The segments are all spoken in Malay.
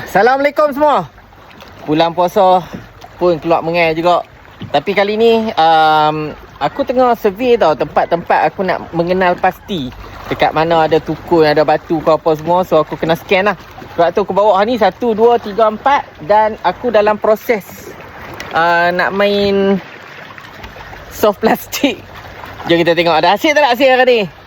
Assalamualaikum semua. Bulan puasa pun keluar mengai juga. Tapi kali ni aku tengah survey tau tempat-tempat aku nak mengenal pasti dekat mana ada tukul, ada batu ke apa semua. So aku kena scan lah. Sebab tu aku bawa ni 1, 2, 3, 4. Dan aku dalam proses nak main soft plastik. Jom kita tengok ada hasil tak ada hasil hari ni.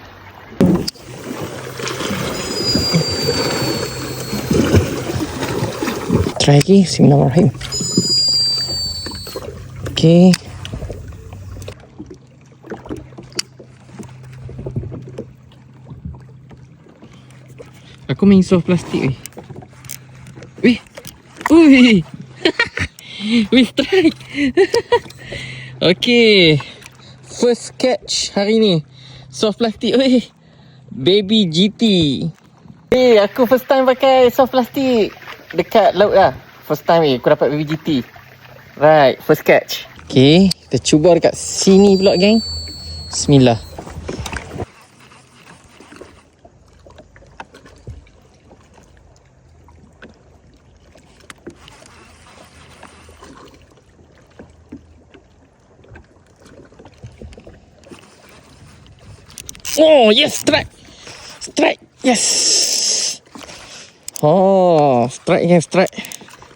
Try lagi. Bismillahirrahmanirrahim. Okay. Aku main soft plastik weh. Ui. Wih, strike. Okay. First catch hari ni. Soft plastik weh. Baby GT. Aku first time pakai soft plastik dekat laut lah. First time aku dapat baby GT. Right, first catch. Okay, kita cuba dekat sini pula geng. Bismillah. Oh, yes, strike. Strike, yes. Oh, strike again, strike.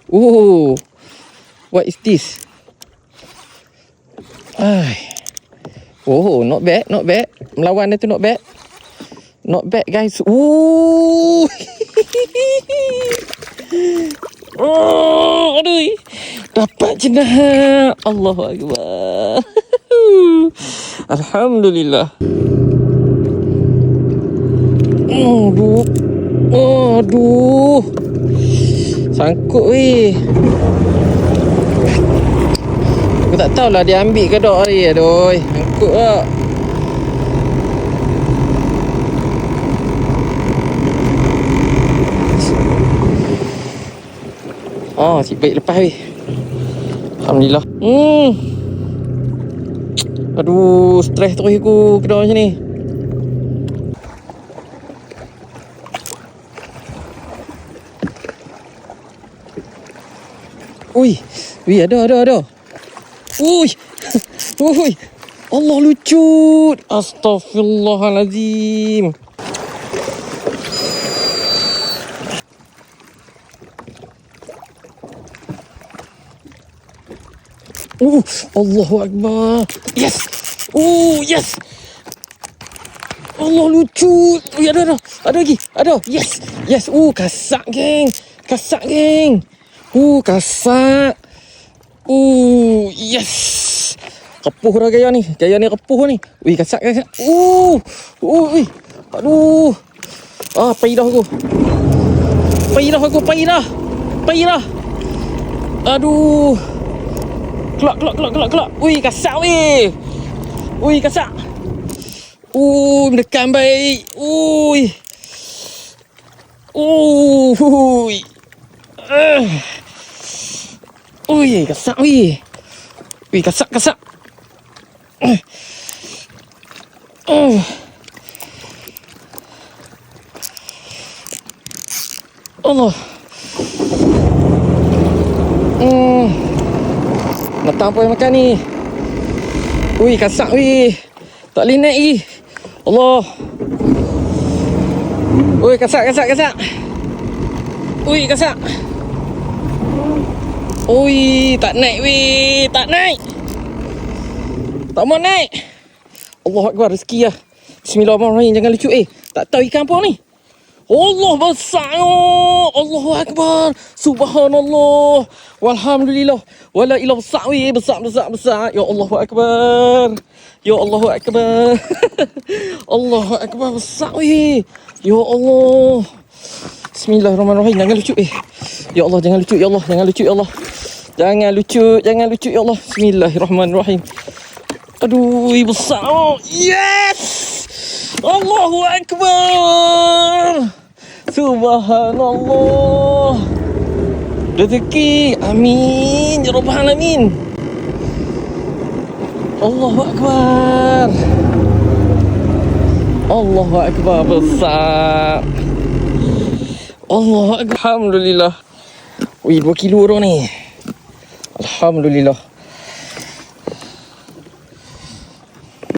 Oh, what is this? Oh, not bad, not bad. Melawan dia tu not bad. Not bad, guys. Ooh. Oh, aduh. Dapat jenah. Allahu Akbar. Alhamdulillah. Aduh. Sangkut weh. Aku tak tahulah dia ambil ke tak ni. Aduh, sangkut tak. Oh, si baik lepas weh. Alhamdulillah. Aduh, stres terus aku kedua macam ni. Ui, ada. Ui. Allah lucu. Astaghfirullahalazim. Allahu Akbar. Yes. Yes. Allah lucu. Ui, ada lagi. Ada. Yes. Kasak geng. Kasak. Yes. Kepuh dah gaya ni. Gaya ni kepuh ni. Ui, kasak. Ui. Aduh. Paidah aku. Paidah. Aduh. Kelak. Ui, kasak weh. Ui, kasak. Mendekan baik. Ui. Kasak weh. Ui, kasak. Allah. Nak apa yang makan ni? Ui, kasak weh. Tak boleh naik lagi. Allah. Ui, kasak. Ui, kasak. Ui, tak naik weh. Tak mau naik. Allahu Akbar, rezeki lah. Bismillahirrahmanirrahim. Jangan lucu tak tahu ikan apa ni. Allah besar. Allahu Akbar. Subhanallah. Walhamdulillah. Wala ilah besar weh. Besar. Ya Allahu Akbar. Allahu Akbar, besar weh. Ya Allah. Bismillahirrahmanirrahim. Jangan lucu Ya Allah, jangan lucu ya Allah. Jangan lucu ya Allah. Bismillahirrahmanirrahim. Aduh, besar. Yes. Allahu Akbar. Subhanallah. Rezeki. Amin. Ya Rabbal Alamin. Allahu Akbar. Allahu Akbar, besar. Allahu Akbar. Alhamdulillah. Ui, 2 kilo dah ni. Alhamdulillah.